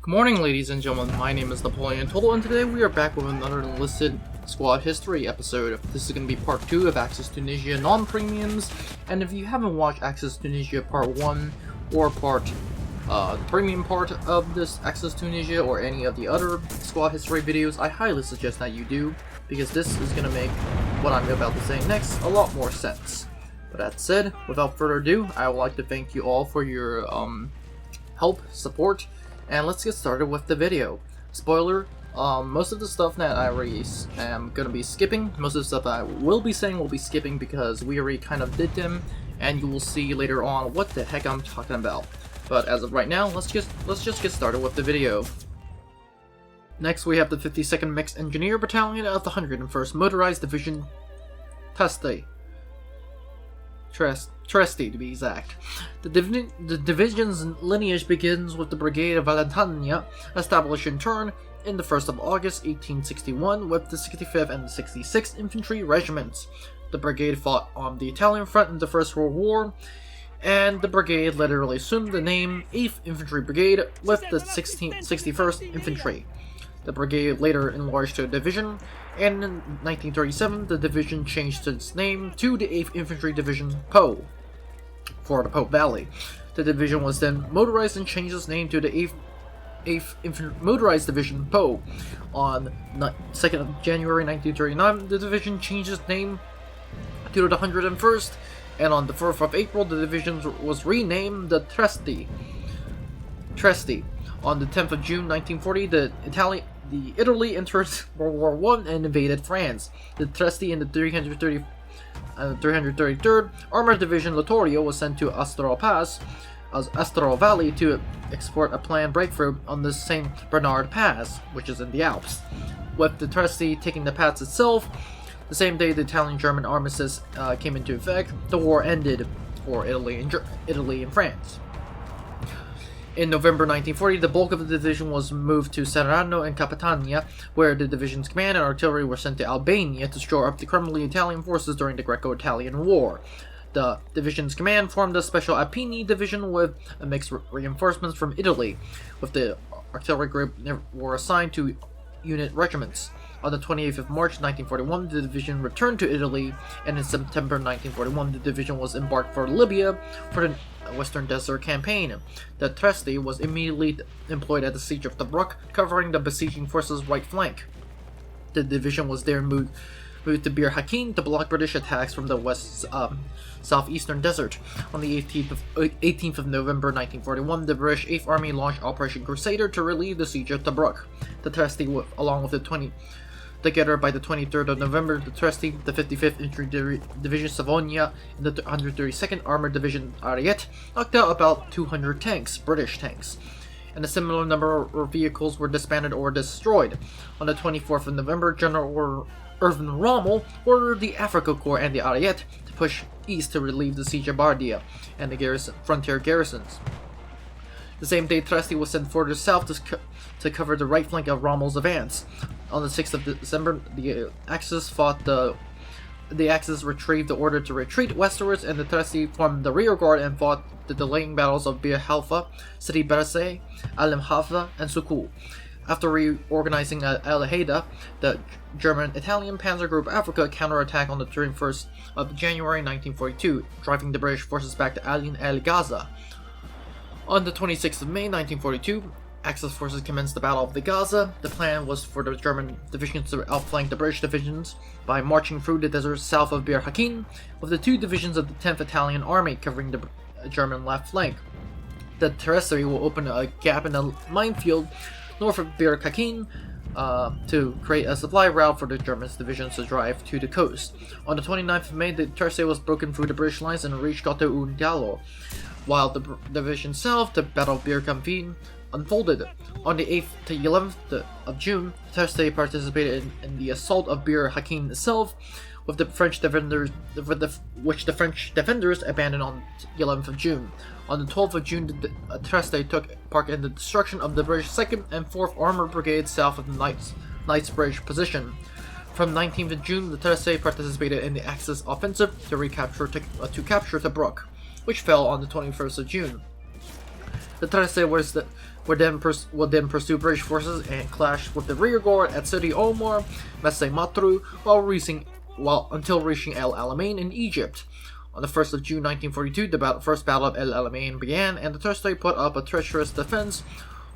Good morning, ladies and gentlemen. My name is Napoleon Total, and today we are back with another Enlisted Squad History episode. This is going to be part 2 of Access Tunisia non-premiums, and if you haven't watched Access Tunisia part 1 or the premium part of this Access Tunisia or any of the other Squad History videos, I highly suggest that you do, because this is going to make what I'm about to say next a lot more sense. But that said, without further ado, I would like to thank you all for your help, support, and let's get started with the video. Spoiler, most of the stuff that I already am going to be skipping, most of the stuff that I will be saying will be skipping because we already kind of did them, and you will see later on what the heck I'm talking about. But as of right now, let's just get started with the video. Next we have the 52nd Mixed Engineer Battalion of the 101st Motorized Division, Trieste to be exact. The division's lineage begins with the Brigade of Valentania, established in turn in the 1st of August 1861 with the 65th and 66th Infantry Regiments. The brigade fought on the Italian front in the First World War, and the brigade literally assumed the name 8th Infantry Brigade with the 61st Infantry. The brigade later enlarged to a division, and in 1937 the division changed its name to the 8th Infantry Division Po for the Po Valley. The division was then motorized and changed its name to the 8th Motorized Division Po. On 2nd of January 1939, the division changed its name to the 101st, and on the 4th of April the division was renamed the Trieste. On the 10th of June 1940, Italy entered World War I and invaded France. The Trieste and the 333rd Armoured Division Littorio was sent to Astro Valley to export a planned breakthrough on the St. Bernard Pass, which is in the Alps. With the Trieste taking the pass itself, the same day the Italian-German armistice came into effect, the war ended for Italy and France. In November 1940, the bulk of the division was moved to Serrano and Capitania, where the division's command and artillery were sent to Albania to shore up the crumbling Italian forces during the Greco-Italian War. The division's command formed a Special Alpini division with mixed reinforcements from Italy, with the artillery group were assigned to unit regiments. On the 28th of March 1941, the division returned to Italy, and in September 1941, the division was embarked for Libya for the Western Desert Campaign. The Trieste was immediately employed at the Siege of Tobruk, covering the besieging forces' right flank. The division was there moved to Bir Hakeim to block British attacks from the southeastern desert. On the 18th of November 1941, the British 8th Army launched Operation Crusader to relieve the Siege of Tobruk. The Trieste, along with together by the 23rd of November, the Trieste, the 55th Infantry Division Savonia, and the 132nd Armored Division Ariete knocked out about 200 tanks, British tanks, and a similar number of vehicles were disbanded or destroyed. On the 24th of November, General Irvin Rommel ordered the Africa Corps and the Ariete to push east to relieve the siege of Bardia and the frontier garrisons. The same day, Trieste was sent further south to cover the right flank of Rommel's advance. On the 6th of December, the Axis retrieved the order to retreat westwards, and the Trieste formed the rear guard and fought the delaying battles of Bir Halfa, Sidi Berse, Alim Hafla, and Sukul. After reorganizing at El Haida, the German-Italian Panzer Group Africa counterattacked on the 31st of January 1942, driving the British forces back to Ain el-Gaza. On the 26th of May 1942, Axis forces commenced the Battle of the Gaza. The plan was for the German divisions to outflank the British divisions by marching through the desert south of Bir Hakeim, with the 2 divisions of the 10th Italian Army covering the German left flank. The Trieste will open a gap in the minefield north of Bir Hakeim to create a supply route for the German divisions to drive to the coast. On the 29th of May, the Trieste was broken through the British lines and reached Cote Undalo, while the division south, the Battle of Bir Hakeim, unfolded. On the 8th to 11th of June, Trieste participated in the assault of Bir Hakeim itself, which the French defenders abandoned on the 11th of June. On the 12th of June, the Trieste took part in the destruction of the British 2nd and 4th Armored Brigade south of the Knightsbridge position. From 19th of June, the Trieste participated in the Axis offensive to capture Tobruk, which fell on the 21st of June. The Trieste would then pursue British forces and clash with the rearguard at Sidi Omar, Messe Matru, until reaching El Alamein in Egypt. On the 1st of June 1942, the First Battle of El Alamein began, and the Thursday put up a treacherous defense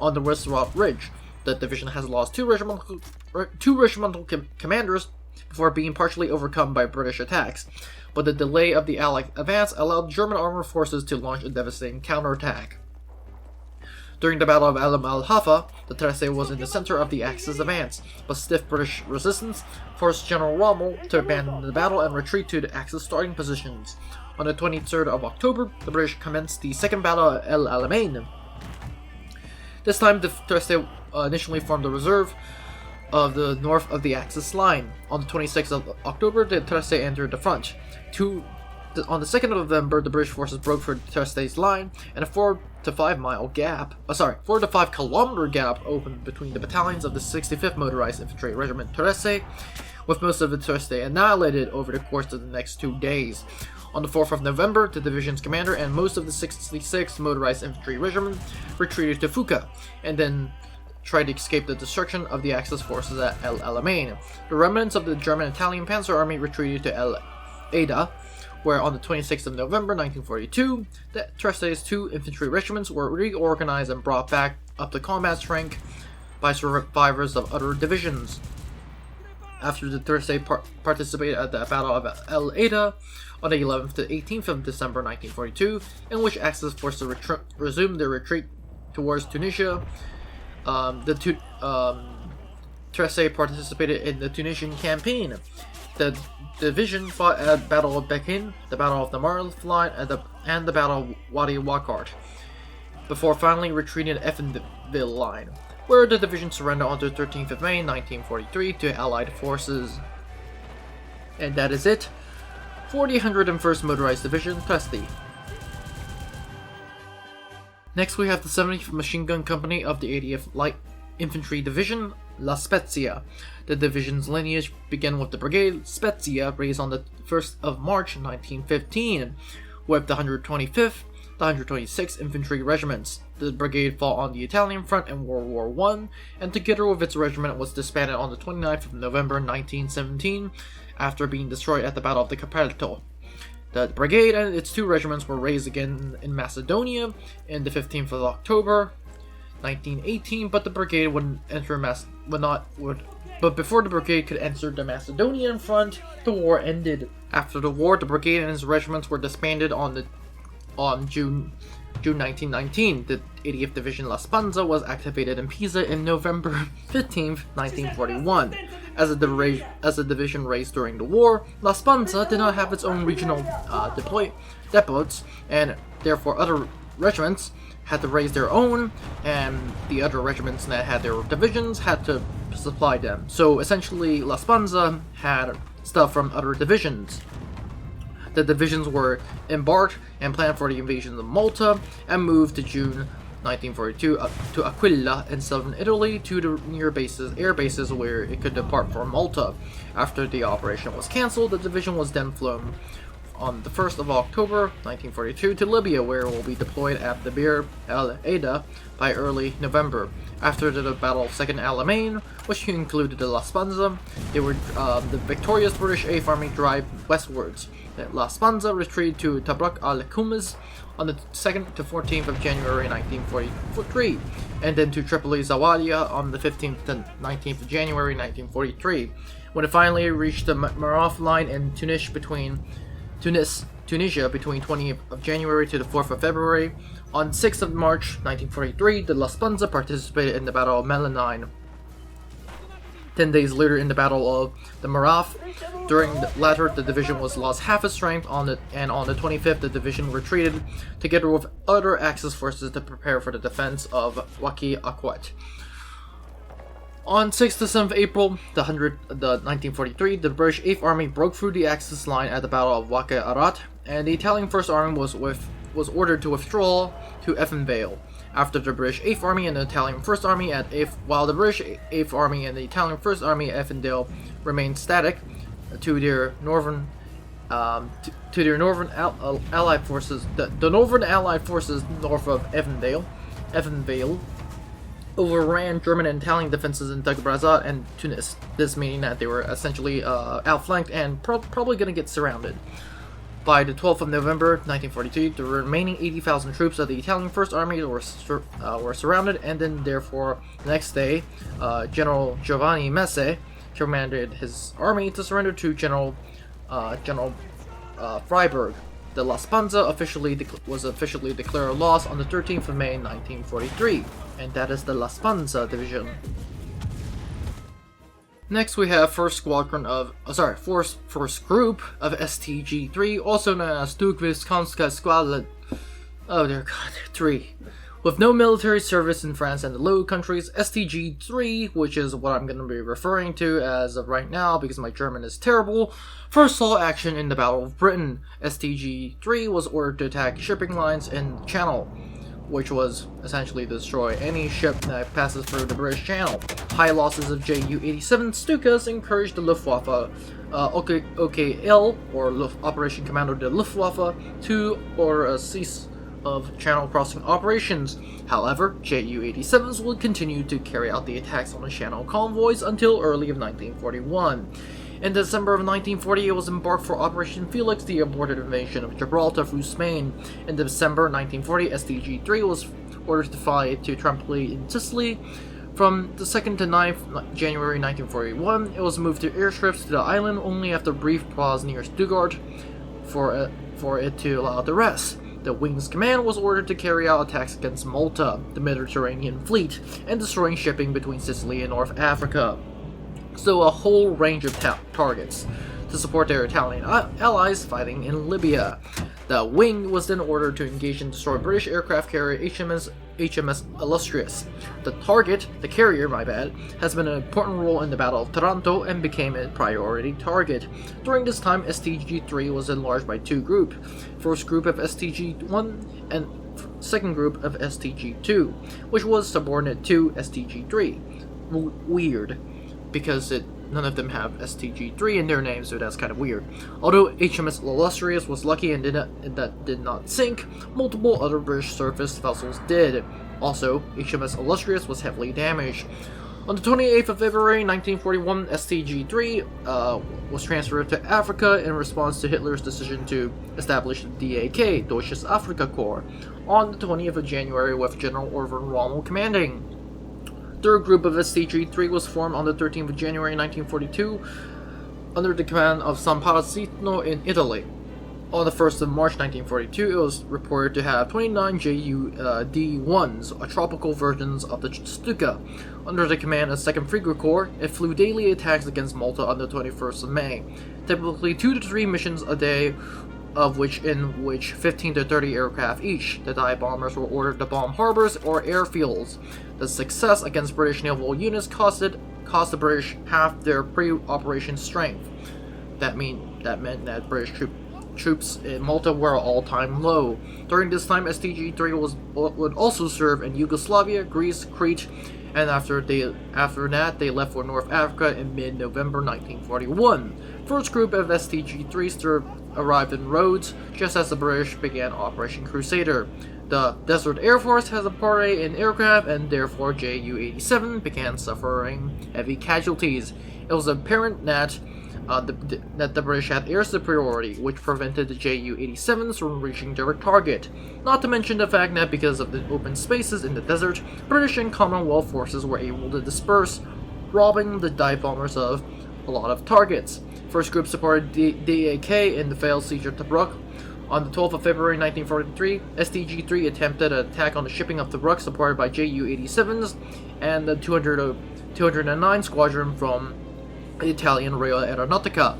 on the Westward Ridge. The division has lost two regimental commanders before being partially overcome by British attacks, but the delay of the Allied advance allowed German armored forces to launch a devastating counterattack. During the Battle of Alam al-Hafa, the Trieste was in the center of the Axis advance, but stiff British resistance forced General Rommel to abandon the battle and retreat to the Axis starting positions. On the 23rd of October, the British commenced the Second Battle of El Alamein. This time, the Trieste initially formed a reserve of the north of the Axis line. On the 26th of October, the Trieste entered the front. On the 2nd of November, the British forces broke through the Trieste's line, and a 4 to 5 kilometer gap opened between the battalions of the 65th Motorized Infantry Regiment Trieste, with most of the Trieste annihilated over the course of the next 2 days. On the 4th of November, the division's commander and most of the 66th Motorized Infantry Regiment retreated to Fuka, and then tried to escape the destruction of the Axis forces at El Alamein. The remnants of the German Italian Panzer Army retreated to El Ada, where on the 26th of November 1942, the Trieste's 2 infantry regiments were reorganized and brought back up to combat strength by survivors of other divisions. After the Trieste participated at the Battle of El Ada on the 11th to 18th of December 1942, in which Axis forces resumed their retreat towards Tunisia. Trieste participated in the Tunisian campaign. The division fought at Battle of Bekin, the Battle of the Marl Line, and the Battle of Wadi Wakart, before finally retreating to Effenville Line, where the division surrendered on the 13th of May 1943 to Allied forces. And that is it for the 101st Motorized Division, Trieste. Next we have the 70th Machine Gun Company of the 80th Light Infantry Division, La Spezia. The division's lineage began with the Brigade Spezia, raised on the 1st of March 1915, with the 125th, the 126th Infantry Regiments. The brigade fought on the Italian front in World War I, and together with its regiment was disbanded on the 29th of November 1917, after being destroyed at the Battle of the Caperto. The brigade and its 2 regiments were raised again in Macedonia in the 15th of October 1918, but the brigade but before the brigade could enter the Macedonian front, the war ended. After the war, the brigade and its regiments were disbanded on June 1919. The 80th Division La Spanza was activated in Pisa in November 15th, 1941. As a division raised during the war, La Spanza did not have its own regional depots, and therefore other regiments had to raise their own, and the other regiments that had their divisions had to supply them. So essentially, La Spanza had stuff from other divisions. The divisions were embarked and planned for the invasion of Malta, and moved to June 1942 to Aquila in southern Italy to the near air bases where it could depart for Malta. After the operation was cancelled, the division was then flown on the 1st of October 1942 to Libya, where it will be deployed at the Bir El Ada by early November. After the Battle of Second Alamein, which included the La Spanza, the victorious British 8th Army drive westwards. La Spanza retreated to Tabrak al-Kumiz on the 2nd to 14th of January 1943, and then to Tripoli Zawadia on the 15th to 19th of January 1943. When it finally reached the Maraf line in Tunisia between 20th of January to the 4th of February, on 6th of March 1943, the La Spanza participated in the Battle of Melanine. 10 days later, in the Battle of the Maraf, during the latter, the division was lost half its strength, and on the 25th, the division retreated together with other Axis forces to prepare for the defense of Waki Akwat. On 6th to 7th April, 1943, the British 8th Army broke through the Axis line at the Battle of Waqi Arat, and the Italian 1st Army was ordered to withdraw to Effenvale. After the British 8th Army and the Italian 1st Army while the British 8th Army and the Italian 1st Army at Effenvale remained static to their northern Allied forces, the northern Allied forces north of Effenvale, overran German and Italian defenses in Dagobrazat and Tunis. This meaning that they were essentially outflanked and probably going to get surrounded. By the 12th of November 1942, the remaining 80,000 troops of the Italian First Army were surrounded, and then therefore the next day, General Giovanni Messe commanded his army to surrender to General Freiberg. The La Spanza was officially declared a loss on the 13th of May 1943, and that is the La Spanza Division. Next, we have first group of STG-3, also known as Sturzkampfgeschwader. Oh dear God, 3. With no military service in France and the Low Countries, STG-3, which is what I'm going to be referring to as of right now because my German is terrible, first saw action in the Battle of Britain. STG-3 was ordered to attack shipping lines in the Channel, which was essentially to destroy any ship that passes through the British Channel. High losses of Ju-87 Stukas encouraged the Luftwaffe, OKL, or Operation Commando de Luftwaffe, to order a cease of channel crossing operations. However, Ju-87s would continue to carry out the attacks on the channel convoys until early of 1941. In December of 1940, it was embarked for Operation Felix, the aborted invasion of Gibraltar through Spain. In December 1940, STG-3 was ordered to fly to Tripoli in Sicily. From the 2nd to 9th January 1941, it was moved to airstrips to the island only after a brief pause near Stuttgart for it to allow the rest. The Wing's command was ordered to carry out attacks against Malta, the Mediterranean fleet, and destroying shipping between Sicily and North Africa. So a whole range of targets to support their Italian allies fighting in Libya. The Wing was then ordered to engage and destroy British aircraft carrier HMS Illustrious. The carrier, has been an important role in the Battle of Taranto and became a priority target. During this time, STG-3 was enlarged by 2 groups. First group of STG-1 and second group of STG-2, which was subordinate to STG-3. Weird, because none of them have STG-3 in their name, so that's kind of weird. Although HMS Illustrious was lucky and did not sink, multiple other British surface vessels did. Also, HMS Illustrious was heavily damaged. On the 28th of February 1941, STG-3 was transferred to Africa in response to Hitler's decision to establish the DAK, Deutsches Afrika Korps, on the 20th of January with General Orvin Rommel commanding. Third group of STG-3 was formed on the 13th of January 1942 under the command of San Parassino in Italy. On the 1st of March 1942, it was reported to have 29 JU-D-1s, tropical versions of the Stuka. Under the command of 2nd Frigate Corps, it flew daily attacks against Malta on the 21st of May, typically 2 to 3 missions a day, in which 15 to 30 aircraft each. The dive bombers were ordered to bomb harbors or airfields. The success against British naval units cost the British half their pre-operation strength. That meant that British troops in Malta were all-time low. During this time, STG-3 would also serve in Yugoslavia, Greece, Crete, and after that they left for North Africa in mid-November 1941. First group of STG-3s arrived in Rhodes just as the British began Operation Crusader. The Desert Air Force has a party in aircraft, and therefore Ju-87 began suffering heavy casualties. It was apparent that the British had air superiority, which prevented the Ju-87s from reaching their target. Not to mention the fact that because of the open spaces in the desert, British and Commonwealth forces were able to disperse, robbing the dive bombers of a lot of targets. First group supported DAK in the failed siege of Tobruk. On the 12th of February 1943, STG-3 attempted an attack on the shipping of Tobruk supported by Ju-87s and the 209 Squadron from the Italian Real Aeronautica.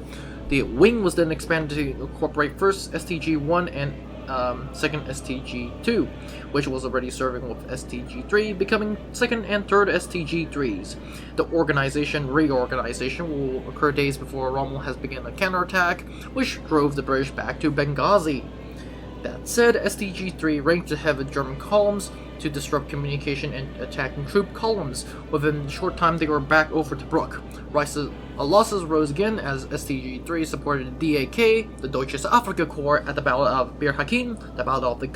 The wing was then expanded to incorporate 1st STG-1 and 2nd STG-2, which was already serving with STG-3, becoming 2nd and 3rd STG-3s. The reorganization will occur days before Rommel has begun a counterattack, which drove the British back to Benghazi. That said, STG-3 ranged ahead of German columns to disrupt communication and attacking troop columns. Within a short time, they were back over Tobruk. Losses rose again as STG-3 supported the DAK, the Deutsches Afrika Korps, at the Battle of Bir Hakeim, the Battle of the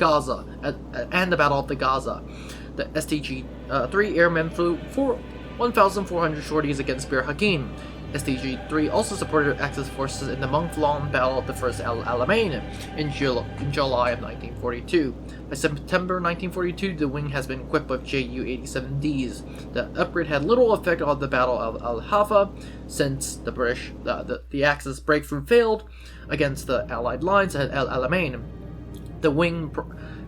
Gaza. The STG-3 airmen flew 1,400 sorties against Bir Hakeim. STG-3 also supported Axis forces in the month-long Battle of the First El Alamein in July of 1942. By September 1942, the wing has been equipped with Ju-87Ds. The upgrade had little effect on the Battle of Al Hafa, since the Axis breakthrough failed against the Allied lines at El Alamein. The wing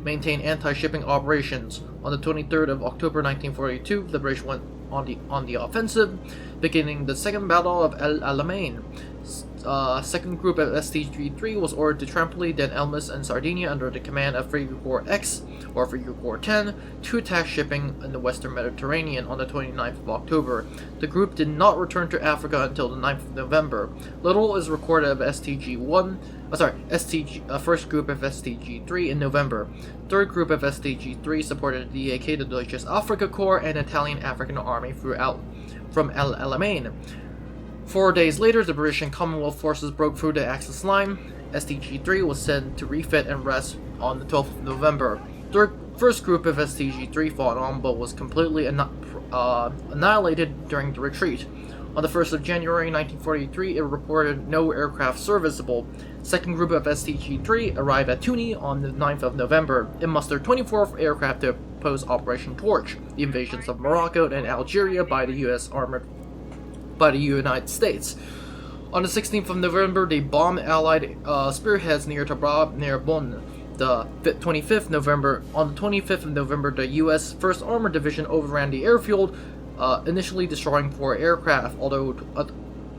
maintained anti-shipping operations. On the 23rd of October 1942, the British went on the offensive, beginning the Second Battle of El Alamein. Second group of STG-3 was ordered to Tripoli, then Elmas and Sardinia under the command of Frigate Corps X, or Frigate Corps 10, to attack shipping in the western Mediterranean on the 29th of October. The group did not return to Africa until the 9th of November. Little is recorded of first group of STG-3 in November. Third group of STG-3 supported the DAK, the Deutsches Afrika Korps, and Italian African Army from El Alamein. 4 days later, the British and Commonwealth forces broke through the Axis line. STG-3 was sent to refit and rest on the 12th of November. First group of STG-3 fought on, but was completely annihilated during the retreat. On the 1st of January 1943, it reported no aircraft serviceable. Second group of STG-3 arrived at Tunis on the 9th of November. It mustered 24 aircraft to oppose Operation Torch, the invasions of Morocco and Algeria by the United States. On the 16th of November, they bombed Allied spearheads near Tabra, near Bonn. On the 25th of November, the U.S. 1st Armored Division overran the airfield, initially destroying 4 aircraft, although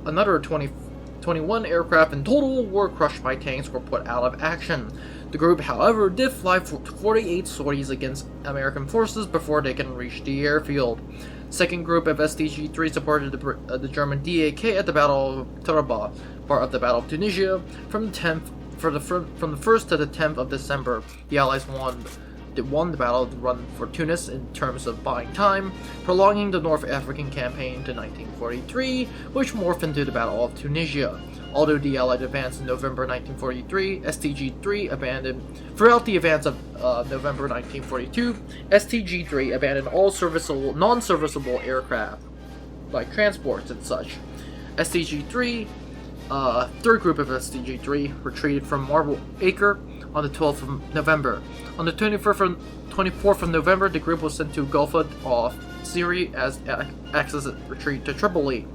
another 21 aircraft in total were crushed by tanks or put out of action. The group, however, did fly 48 sorties against American forces before they can reach the airfield. Second group of STG-3 supported the German DAK at the Battle of Taraba, part of the Battle of Tunisia. From the 1st to the 10th of December, the Allies won the battle run for Tunis in terms of buying time, prolonging the North African campaign to 1943, which morphed into the Battle of Tunisia. Although the Allied advanced in November 1943, STG-3 abandoned. Throughout the advance of November 1942, STG-3 abandoned all non-serviceable aircraft, like transports and such. STG-3, third group of STG-3 retreated from Marble Acre on the 12th of November. On the 24th of November, the group was sent to Gulf of Syria as Axis retreat to Tripoli.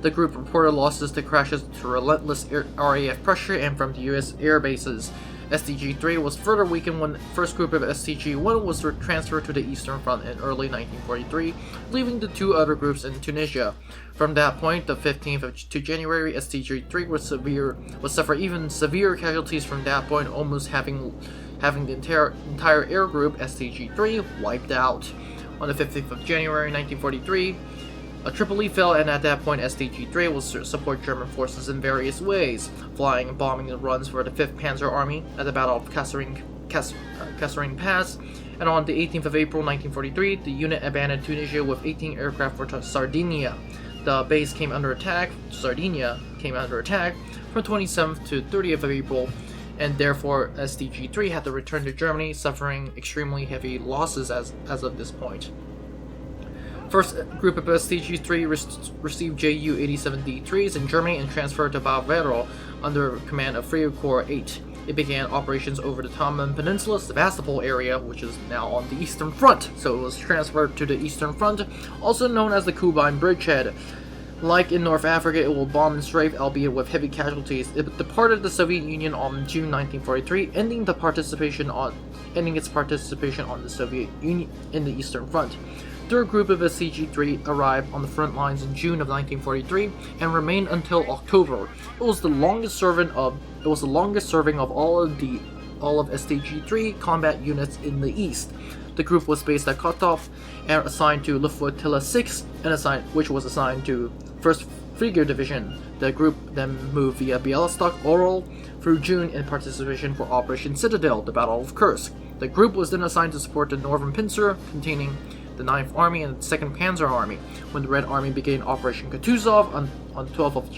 The group reported losses to crashes to relentless RAF pressure and from the U.S. air bases. STG-3 was further weakened when the first group of STG-1 was transferred to the Eastern Front in early 1943, leaving the 2 other groups in Tunisia. From that point, the 15th of January, STG-3 would suffer even severe casualties from that point, almost having the entire air group STG-3 wiped out. On the 15th of January 1943, Tripoli fell, and at that point STG-3 will support German forces in various ways, flying and bombing the runs for the 5th Panzer Army at the Battle of Kasserine Pass, and on the 18th of April 1943, the unit abandoned Tunisia with 18 aircraft for Sardinia. The base came under attack, Sardinia came under attack, from 27th to 30th of April, and therefore STG-3 had to return to Germany, suffering extremely heavy losses as of this point. First group of STG-3 received Ju-87D3s in Germany and transferred to Bavaro under command of Frigate Corps 8. It began operations over the Taman Peninsula, Sevastopol area, which is now on the Eastern Front, so it was transferred to the Eastern Front, also known as the Kuban Bridgehead. Like in North Africa, it will bomb and strafe, albeit with heavy casualties. It departed the Soviet Union on June 1943, ending its participation on the Soviet Union in the Eastern Front. Third group of STG-3 arrived on the front lines in June of 1943 and remained until October. It was the longest serving of all of STG-3 combat units in the East. The group was based at Kotov and assigned to Luftflotilla 6, which was assigned to 1st Frigate Division. The group then moved via Bialystok, Orel through June in participation for Operation Citadel, the Battle of Kursk. The group was then assigned to support the Northern Pincer, containing the 9th Army and the 2nd Panzer Army. When the Red Army began Operation Kutuzov on 12th of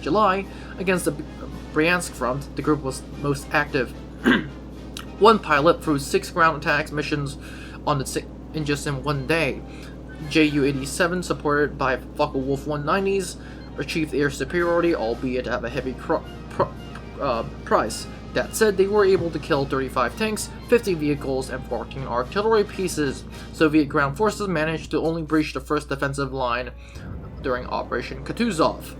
July against the Bryansk front, the group was most active. One pilot through 6 ground attacks missions in just in one day. Ju-87, supported by Focke-Wulf 190s, achieved air superiority, albeit at a heavy price. That said, they were able to kill 35 tanks, 50 vehicles, and 14 artillery pieces. Soviet ground forces managed to only breach the first defensive line during Operation Kutuzov.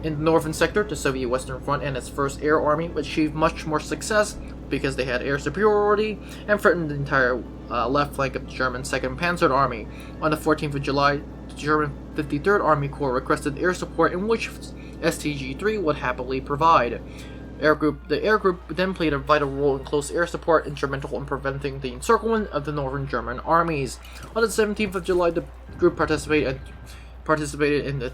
In the northern sector, the Soviet Western Front and its First Air Army achieved much more success because they had air superiority and threatened the entire left flank of the German 2nd Panzer Army. On the 14th of July, the German 53rd Army Corps requested air support, in which STG-3 would happily provide. The air group then played a vital role in close air support, instrumental in preventing the encirclement of the northern German armies. On the 17th of July, the group participated in the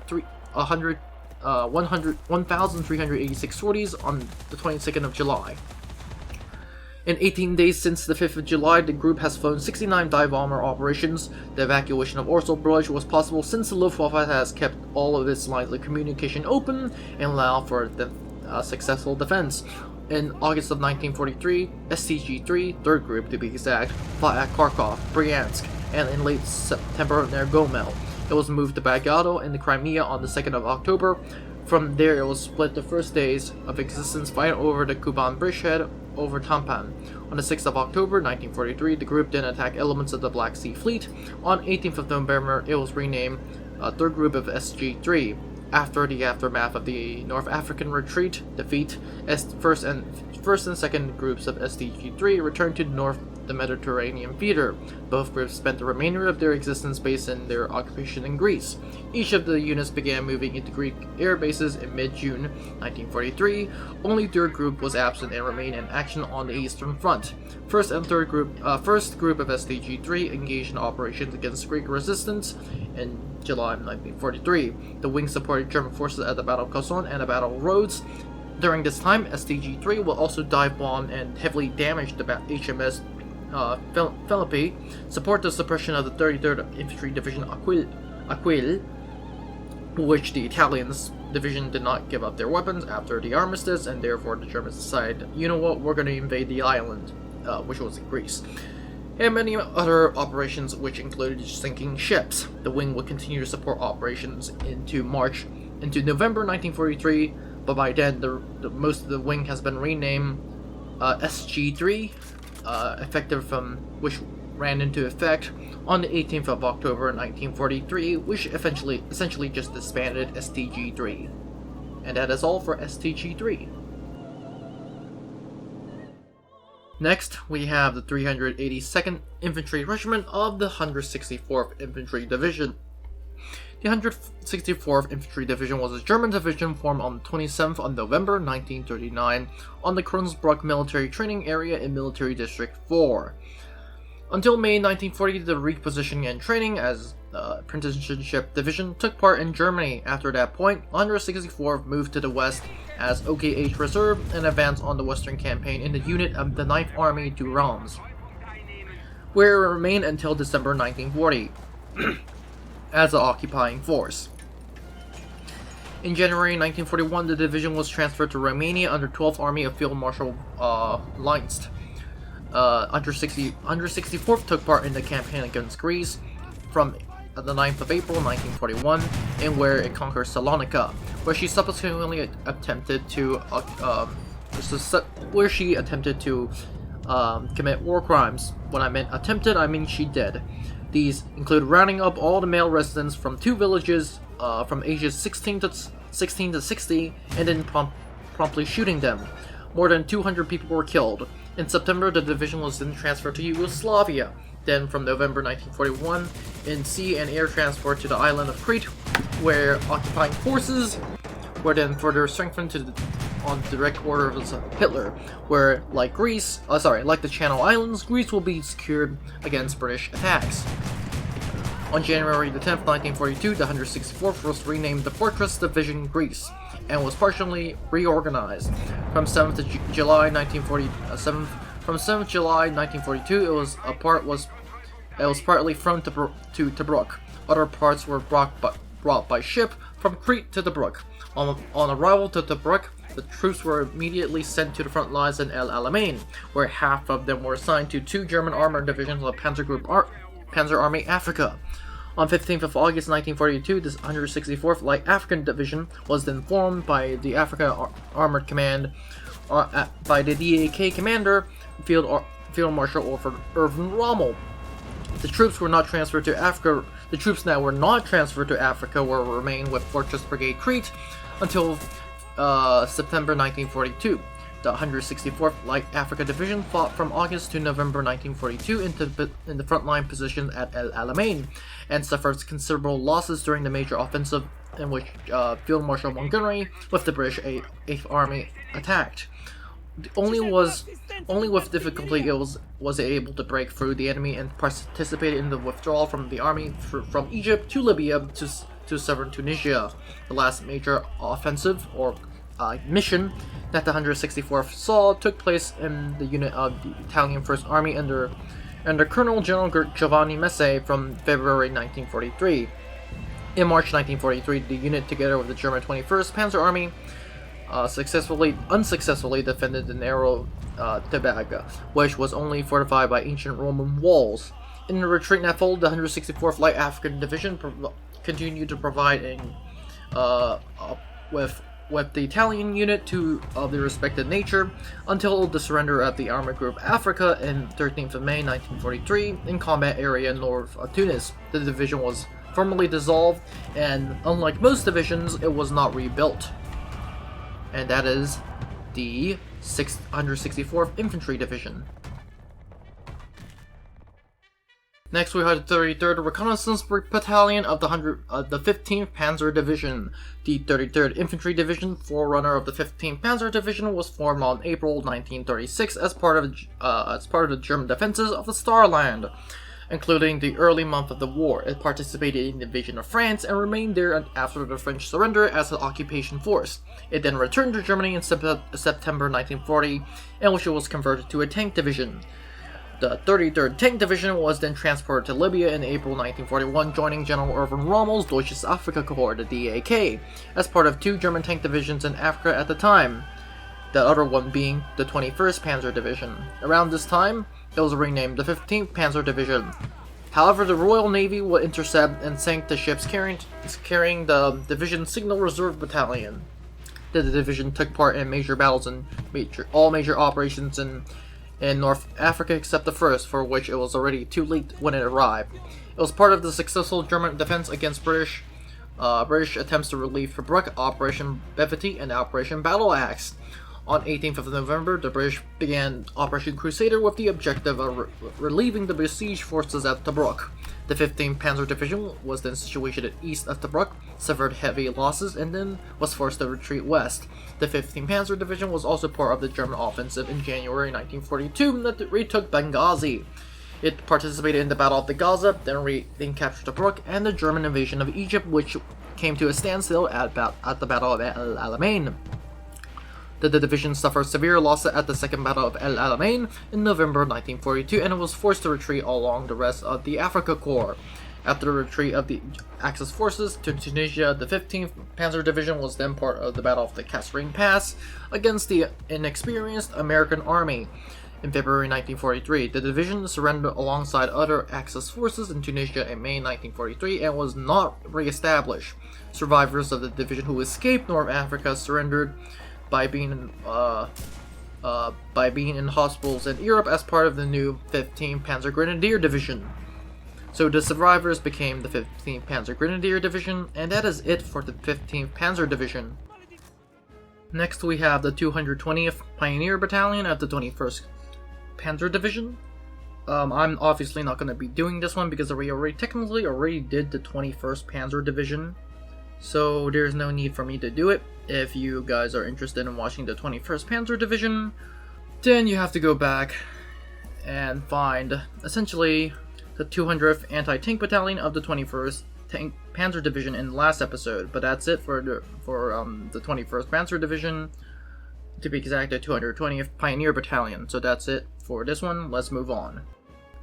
1,386 sorties on the 22nd of July. In 18 days since the 5th of July, the group has flown 69 dive bomber operations. The evacuation of Orselbruch was possible since the Luftwaffe has kept all of its lines of communication open and allowed for the successful defense. In August of 1943, STG-3, 3rd Group to be exact, fought at Kharkov, Bryansk, and in late September near Gomel. It was moved to Bagado in the Crimea on the 2nd of October. From there, it was split the first days of existence fighting over the Kuban bridgehead over Tampan. On the 6th of October 1943, the group then attacked elements of the Black Sea Fleet. On 18th of November, it was renamed 3rd Group of SG-3. After the aftermath of the North African retreat defeat, first and second groups of STG-3 returned to the Mediterranean theater. Both groups spent the remainder of their existence based in their occupation in Greece. Each of the units began moving into Greek air bases in mid-June 1943. Only 3rd Group was absent and remained in action on the Eastern Front. First group of STG-3 engaged in operations against Greek resistance in July 1943. The wing supported German forces at the Battle of Kherson and the Battle of Rhodes. During this time, STG-3 will also dive bomb and heavily damage the HMS Philippi, support the suppression of the 33rd Infantry Division Aquil, which the Italians division did not give up their weapons after the armistice, and therefore the Germans decided, you know what, we're going to invade the island, which was in Greece. And many other operations, which included sinking ships. The wing would continue to support operations into November 1943, but by then most of the wing has been renamed SG-3, effective from which ran into effect on the 18th of October 1943, which essentially just disbanded STG-3. And that is all for STG-3. Next, we have the 382nd Infantry Regiment of the 164th Infantry Division. The 164th Infantry Division was a German division formed on the 27th of November 1939 on the Kronsbruck military training area in Military District 4. Until May 1940, the repositioning and training as apprenticeship division took part in Germany. After that point, 164th moved to the west as OKH Reserve and advanced on the Western Campaign in the unit of the 9th Army to Reims, where it remained until December 1940 as an occupying force. In January 1941, the division was transferred to Romania under 12th Army of Field Marshal Leinst. 164th took part in the campaign against Greece from the 9th of April 1941, in where it conquered Salonika, where she subsequently attempted to commit war crimes. When I meant attempted, I mean she did. These include rounding up all the male residents from 2 villages from ages 16 to 60, and then promptly shooting them. More than 200 people were killed. In September, the division was then transferred to Yugoslavia. Then, from November 1941, in sea and air transport to the island of Crete, where occupying forces were then further strengthened on direct orders of Hitler, where, like the Channel Islands, Greece will be secured against British attacks. On January the 10th, 1942, the 164th was renamed the Fortress Division Greece, and was partially reorganized. From 7th July 1942, it was partly thrown to Tobruk. Other parts were brought by ship from Crete to Tobruk. On arrival to Tobruk, the troops were immediately sent to the front lines in El Alamein, where half of them were assigned to 2 German armored divisions of Panzer Army Africa. On 15th of August 1942, this 164th Light African Division was then formed by the Africa Armored Command by the DAK commander, Field Marshal Irvin Rommel. The troops were not transferred to Africa. The troops that were not transferred to Africa will remain with Fortress Brigade Crete until September 1942. The 164th Light Africa Division fought from August to November 1942 in the frontline position at El Alamein, and suffered considerable losses during the major offensive in which Field Marshal Montgomery with the British 8th Army attacked. Only with difficulty was it able to break through the enemy and participated in the withdrawal from the army from Egypt to Libya to southern Tunisia. The last major offensive or mission that the 164th saw took place in the unit of the Italian First Army under Colonel General Giovanni Messe from February 1943. In March 1943, the unit, together with the German 21st Panzer Army, unsuccessfully defended the narrow Tebaga, which was only fortified by ancient Roman walls. In the retreat that followed, the 164th Light African Division continued to provide with the Italian unit of the respected nature until the surrender of the Armored Group Africa in 13th of May 1943 in combat area north of Tunis. The division was formally dissolved, and unlike most divisions, it was not rebuilt. And that is the 164th Infantry Division. Next, we have the 33rd Reconnaissance Battalion of the 15th Panzer Division. The 33rd Infantry Division, forerunner of the 15th Panzer Division, was formed on April 1936 as part of the German defenses of the Saarland, including the early month of the war. It participated in the invasion of France and remained there after the French surrender as an occupation force. It then returned to Germany in September 1940, in which it was converted to a tank division. The 33rd Tank Division was then transported to Libya in April 1941, joining General Irvin Rommel's Deutsches Afrika Korps, the DAK, as part of 2 German tank divisions in Africa at the time, the other one being the 21st Panzer Division. Around this time, it was renamed the 15th Panzer Division. However, the Royal Navy would intercept and sank the ships carrying the division's Signal Reserve Battalion. The division took part in major battles and all major operations in North Africa except the first, for which it was already too late when it arrived. It was part of the successful German defense against British attempts to relieve Tobruk, Operation Brevity, and Operation Battle Axe. On 18th of November, the British began Operation Crusader with the objective of relieving the besieged forces at Tobruk. The 15th Panzer Division was then situated east of Tobruk, suffered heavy losses, and then was forced to retreat west. The 15th Panzer Division was also part of the German offensive in January 1942 that retook Benghazi. It participated in the Battle of the Gaza, then captured Tobruk, and the German invasion of Egypt, which came to a standstill at the Battle of El Alamein. The division suffered severe losses at the Second Battle of El Alamein in November 1942, and it was forced to retreat along the rest of the Africa Corps. After the retreat of the Axis forces to Tunisia, the 15th Panzer Division was then part of the Battle of the Kasserine Pass against the inexperienced American Army. In February 1943, the division surrendered alongside other Axis forces in Tunisia in May 1943 and was not re-established. Survivors of the division who escaped North Africa surrendered by being in hospitals in Europe as part of the new 15th Panzer Grenadier Division. So the survivors became the 15th Panzer Grenadier Division, and that is it for the 15th Panzer Division. Next we have the 220th Pioneer Battalion of the 21st Panzer Division. I'm obviously not going to be doing this one because we technically already did the 21st Panzer Division, so there's no need for me to do it. If you guys are interested in watching the 21st Panzer Division, then you have to go back and find essentially the 200th Anti-Tank Battalion of the 21st Panzer Division in the last episode. But that's it for the 21st Panzer Division, to be exact, the 220th Pioneer Battalion. So that's it for this one. Let's move on.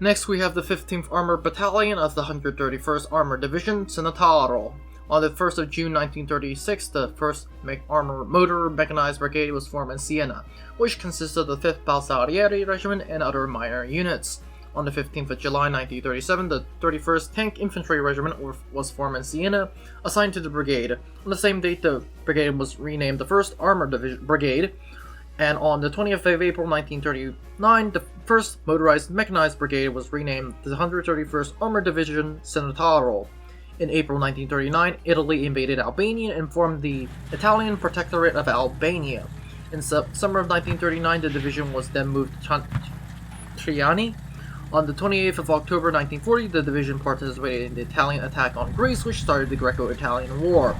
Next we have the 15th Armored Battalion of the 131st Armored Division, Centauro, On the 1st of June 1936, the 1st Armored Motor Mechanized Brigade was formed in Siena, which consisted of the 5th Balsarieri Regiment and other minor units. On the 15th of July 1937, the 31st Tank Infantry Regiment was formed in Siena, assigned to the brigade. On the same date, the brigade was renamed the 1st Armored Brigade, and on the 20th of April 1939, the 1st Motorized Mechanized Brigade was renamed the 131st Armored Division Centauro. In April 1939, Italy invaded Albania and formed the Italian Protectorate of Albania. In summer of 1939, the division was then moved to Trieste. On the 28th of October 1940, the division participated in the Italian attack on Greece, which started the Greco-Italian War.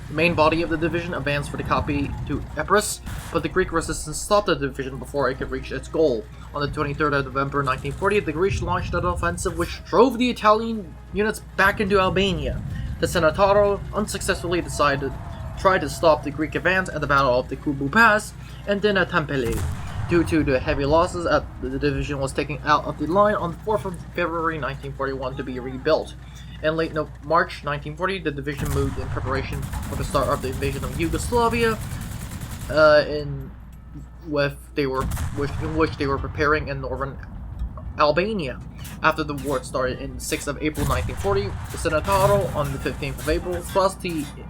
The main body of the division advanced for the Capi to Epirus, but the Greek resistance stopped the division before it could reach its goal. On the 23rd of November 1940, the Greeks launched an offensive which drove the Italian units back into Albania. The Centauro unsuccessfully tried to stop the Greek advance at the Battle of the Kubu Pass and then at Tampere. Due to the heavy losses, the division was taken out of the line on the 4th of February 1941 to be rebuilt. In late March 1940, the division moved in preparation for the start of the invasion of Yugoslavia, in which they were preparing in northern Albania. After the war started in 6th of April 1940, the Centauro on the 15th of April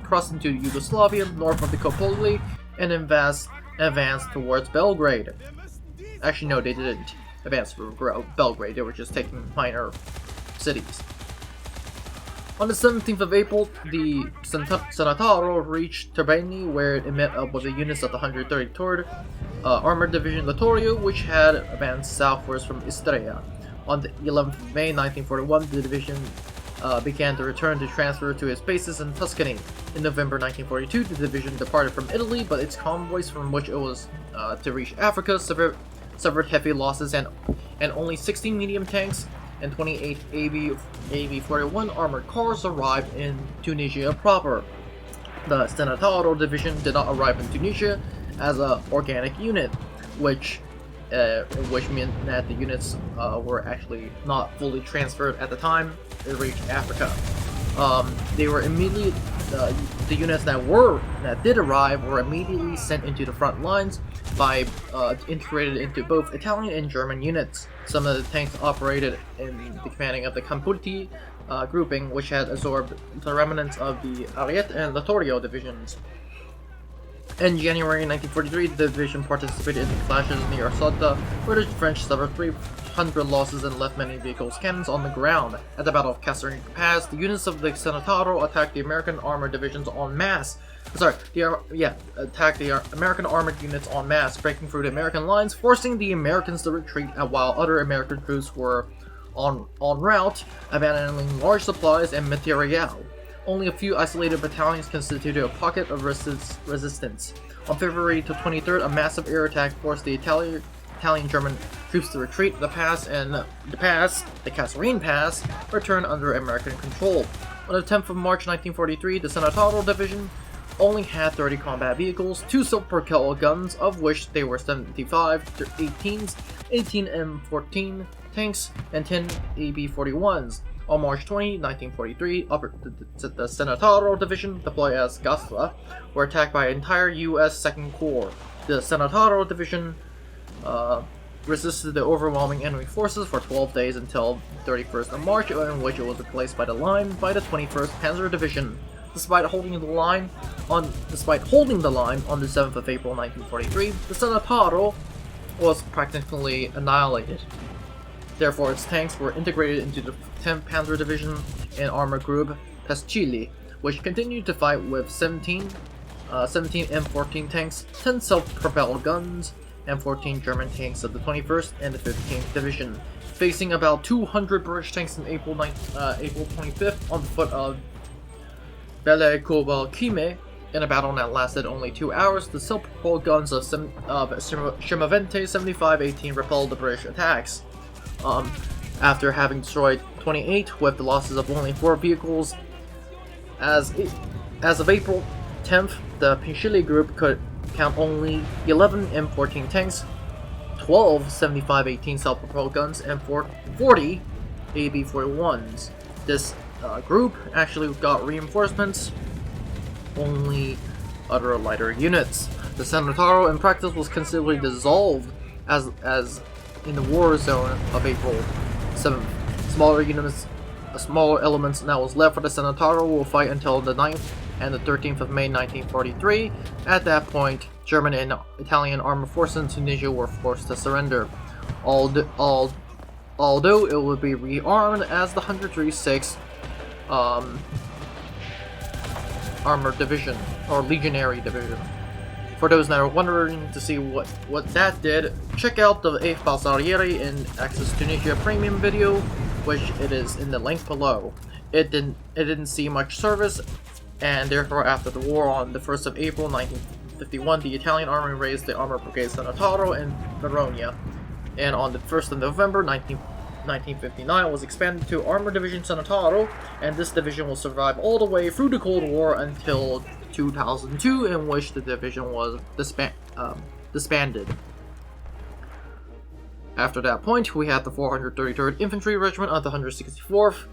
crossed into Yugoslavia north of the Kopoli and advanced towards Belgrade. Actually, no, they didn't advance for Belgrade. They were just taking minor cities. On the 17th of April, the Centauro reached Trebeni, where it met up with the units of the 133rd Armored Division Littorio, which had advanced southwards from Istria. On the 11th of May 1941, the division began to return to transfer to its bases in Tuscany. In November 1942, the division departed from Italy, but its convoys from which it was to reach Africa suffered heavy losses, and only 16 medium tanks and 28 AB-41 armored cars arrived in Tunisia proper. The Centauro division did not arrive in Tunisia as an organic unit, which meant that the units were actually not fully transferred at the time they reached Africa. They were immediately the units that did arrive were immediately sent into the front lines by integrated into both Italian and German units. Some of the tanks operated in the commanding of the Camputi grouping, which had absorbed the remnants of the Ariete and Littorio divisions. In January 1943, the division participated in the clashes near Sodda, where the French suffered 300 losses and left many vehicles cannons on the ground. At the Battle of Kasserine Pass, the units of the Centauro attacked the American armored divisions en masse. Attacked the American armored units en masse, breaking through the American lines, forcing the Americans to retreat, while other American troops were en route, abandoning large supplies and materiel. Only a few isolated battalions constituted a pocket of resistance. On February 23rd, a massive air attack forced the Italian-German troops to retreat. The Kasserine Pass, returned under American control. On the 10th of March 1943, the Centauro division only had 30 combat vehicles, 2 self-propelled guns, of which there were 75 18s, 18 M14 tanks, and 10 AB-41s. On March 20, 1943, the Centauro division, deployed as Gastra, were attacked by an entire U.S. 2nd Corps. The Centauro division resisted the overwhelming enemy forces for 12 days until 31st of March, in which it was replaced by the 21st Panzer Division. Despite holding the line on the 7th of April 1943, the Centauro was practically annihilated. Therefore, its tanks were integrated into the 10th Panzer Division and Armored Group Pescili, which continued to fight with 17 M14 tanks, 10 self-propelled guns, and 14 German tanks of the 21st and the 15th Division, facing about 200 British tanks on April 25th on the foot of Belle Cobalcime. In a battle that lasted only 2 hours, the self-propelled guns of Scimavente 75-18 repelled the British attacks. After having destroyed 28 with the losses of only 4 vehicles, as of April 10th, the Pescili group could count only 11 M14 tanks, 12 75-18 self-propelled guns, and 40 AB-41s. This group actually got reinforcements, only other lighter units. The Centauro in practice was considerably dissolved as in the war zone of April 7th. Smaller elements that was left for the Centauro will fight until the 9th and the 13th of May 1943. At that point, German and Italian armed forces in Tunisia were forced to surrender, although it would be rearmed as the 136th Armored Division, or Legionary Division. For those that are wondering to see what that did, check out the 8th Battalion in Axis Tunisia Premium video, which it is in the link below. It didn't see much service, and therefore after the war on the 1st of April 1951, the Italian army raised the Armored Brigade Centauro in Verona, and on the 1st of November 1959 it was expanded to Armored Division Centauro, and this division will survive all the way through the Cold War until 2002, in which the division was disbanded. After that point, we had the 433rd Infantry Regiment of the 164th.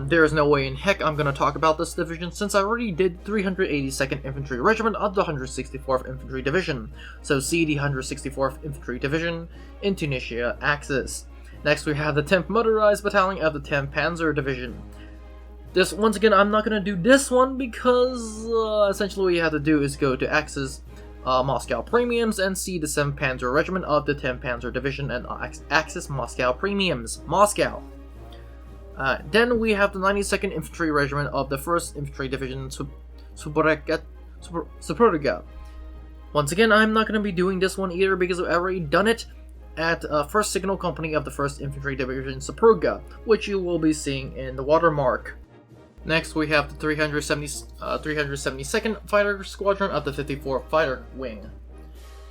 There is no way in heck I'm going to talk about this division, since I already did 382nd Infantry Regiment of the 164th Infantry Division, so see the 164th Infantry Division in Tunisia Axis. Next we have the 10th Motorized Battalion of the 10th Panzer Division. This, once again, I'm not going to do this one because essentially what you have to do is go to Axis Moscow Premiums and see the 7th Panzer Regiment of the 10th Panzer Division and Axis Moscow Premiums, Moscow. Then we have the 92nd Infantry Regiment of the 1st Infantry Division, Superga. Once again, I'm not going to be doing this one either because I've already done it at 1st Signal Company of the 1st Infantry Division, Superga, which you will be seeing in the watermark. Next, we have the 372nd Fighter Squadron of the 54th Fighter Wing.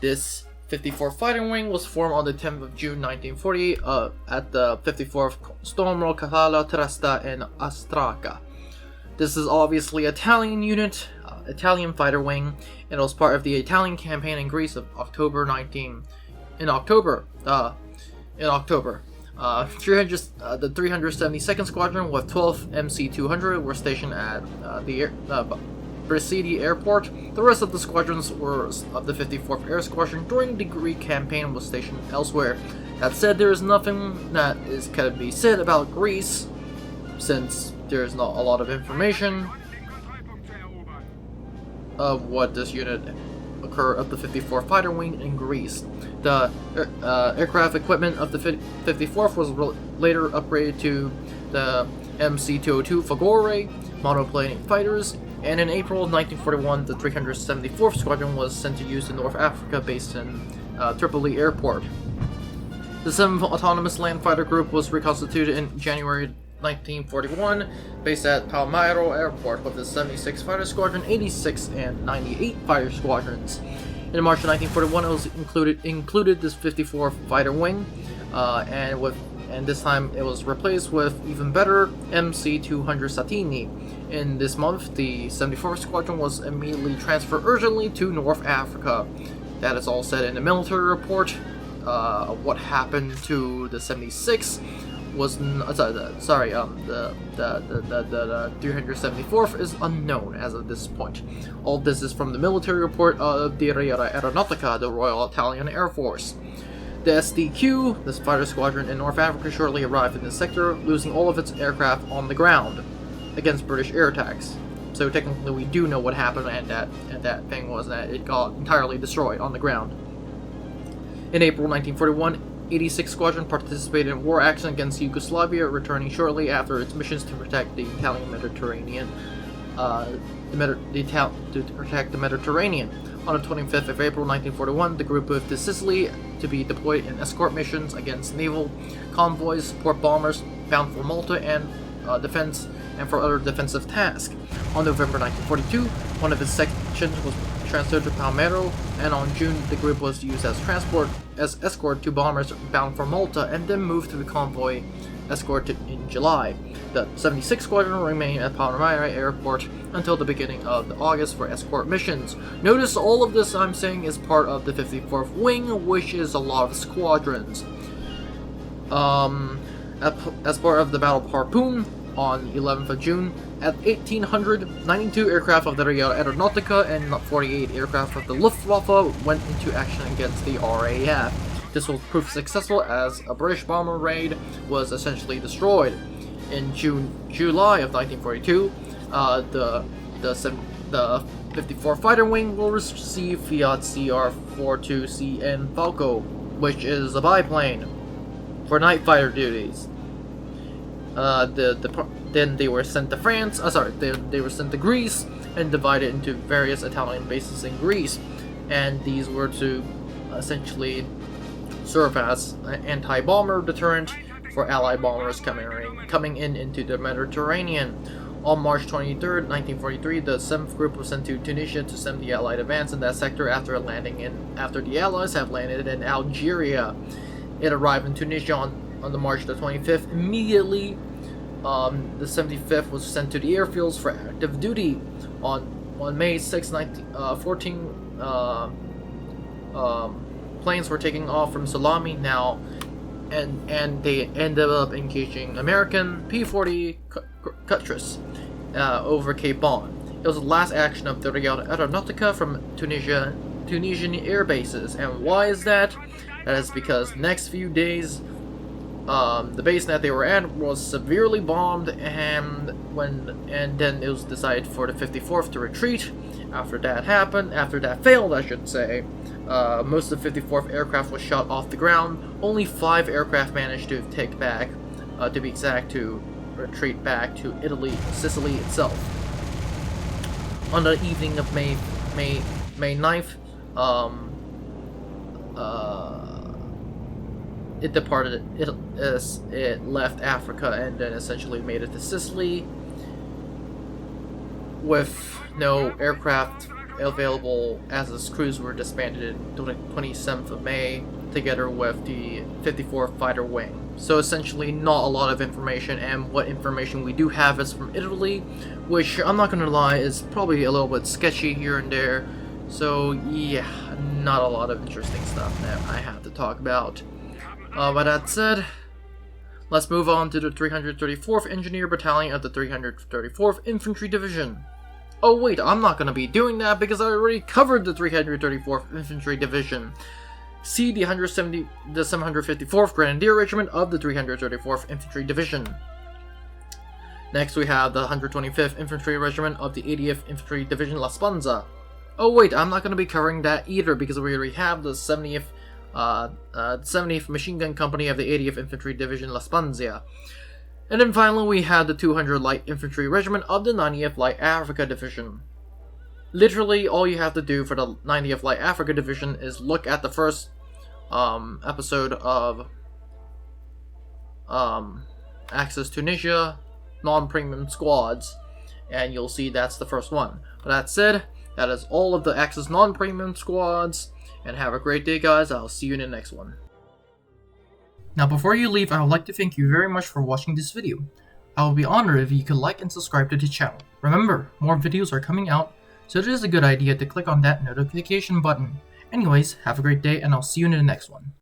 This 54th Fighting Wing was formed on the 10th of June 1940 at the 54th Stormo Cavalla Trieste in Astraca. This is obviously an Italian unit, Italian fighter wing, and it was part of the Italian campaign in Greece of October. The 372nd Squadron with 12 MC-200 were stationed at the Trieste airport. The rest of the squadrons were of the 54th Air Squadron during the Greek campaign was stationed elsewhere. That said, there is nothing that can be said about Greece, since there is not a lot of information of what this unit occurred of the 54th Fighter Wing in Greece. The aircraft equipment of the 54th was later upgraded to the MC-202 Fagore monoplane fighters, and in April of 1941, the 374th Squadron was sent to use the North Africa based in Tripoli Airport. The 7th Autonomous Land Fighter Group was reconstituted in January 1941, based at Palmyra Airport, with the 76th Fighter Squadron, 86th, and 98th Fighter Squadrons. In March of 1941, it was included this 54th Fighter Wing, and this time it was replaced with even better MC-200 Satini. In this month, the 74th Squadron was immediately transferred urgently to North Africa. That is all said in the military report. What happened to the 76th was the 374th is unknown as of this point. All this is from the military report of the Aeronautica, the Royal Italian Air Force. The SDQ, this fighter squadron in North Africa, shortly arrived in this sector, losing all of its aircraft on the ground against British air attacks. So technically we do know what happened, and that thing was that it got entirely destroyed on the ground. In April 1941, 86th Squadron participated in war action against Yugoslavia, returning shortly after its missions to protect the Italian Mediterranean. To protect the Mediterranean. On the 25th of April 1941, the group moved to Sicily to be deployed in escort missions against naval convoys, support bombers bound for Malta, and defense and for other defensive tasks. On November 1942, one of its sections was transferred to Palmyra, and on June the group was used as escort to bombers bound for Malta, and then moved to the convoy escort in July. The 76th Squadron remained at Palmyra Airport until the beginning of August for escort missions. Notice all of this I'm saying is part of the 54th Wing, which is a lot of squadrons. As part of the Battle of Harpoon, on the 11th of June. At 1800, 92 aircraft of the Real Aeronautica and 48 aircraft of the Luftwaffe went into action against the RAF. This was proved successful as a British bomber raid was essentially destroyed. In July of 1942, the 54 Fighter Wing will receive Fiat CR-42CN Falco, which is a biplane for night fighter duties. Then they were sent to France. They were sent to Greece and divided into various Italian bases in Greece, and these were to essentially serve as an anti-bomber deterrent for Allied bombers coming into the Mediterranean. On March 23, 1943, the 7th Group was sent to Tunisia to stem the Allied advance in that sector after the Allies have landed in Algeria. It arrived in Tunisia on the March the 25th. Immediately, the 75th was sent to the airfields for active duty. On May 6, 14 planes were taking off from Salami now, and they ended up engaging American P-40 Cutlass over Cape Bon. It was the last action of the Real Aeronautica from Tunisian air bases. And why is that? That is because next few days, the base that they were at was severely bombed, and then it was decided for the 54th to retreat. After that failed, I should say, most of the 54th aircraft was shot off the ground. Only 5 aircraft managed to take back, to be exact, to retreat back to Sicily itself. On the evening of May 9th, it departed. It left Africa and then essentially made it to Sicily, with no aircraft available, as its crews were disbanded on the 27th of May, together with the 54th Fighter Wing. So essentially not a lot of information, and what information we do have is from Italy, which I'm not gonna lie is probably a little bit sketchy here and there. So yeah, not a lot of interesting stuff that I have to talk about. With that said, let's move on to the 334th Engineer Battalion of the 334th Infantry Division. Oh wait, I'm not gonna be doing that because I already covered the 334th Infantry Division. See the 754th Grenadier Regiment of the 334th Infantry Division. Next we have the 125th Infantry Regiment of the 80th Infantry Division La Spezia. Oh wait, I'm not going to be covering that either because we already have the 70th Machine Gun Company of the 80th Infantry Division La Spezia. And then finally we have the 200 Light Infantry Regiment of the 90th Light Africa Division. Literally, all you have to do for the 90th Light Africa Division is look at the first episode of Axis Tunisia non-premium squads, and you'll see that's the first one. But that said, that is all of the Axis non-premium squads, and have a great day, guys. I'll see you in the next one. Now, before you leave, I would like to thank you very much for watching this video. I would be honored if you could like and subscribe to the channel. Remember, more videos are coming out, so it is a good idea to click on that notification button. Anyways, have a great day, and I'll see you in the next one.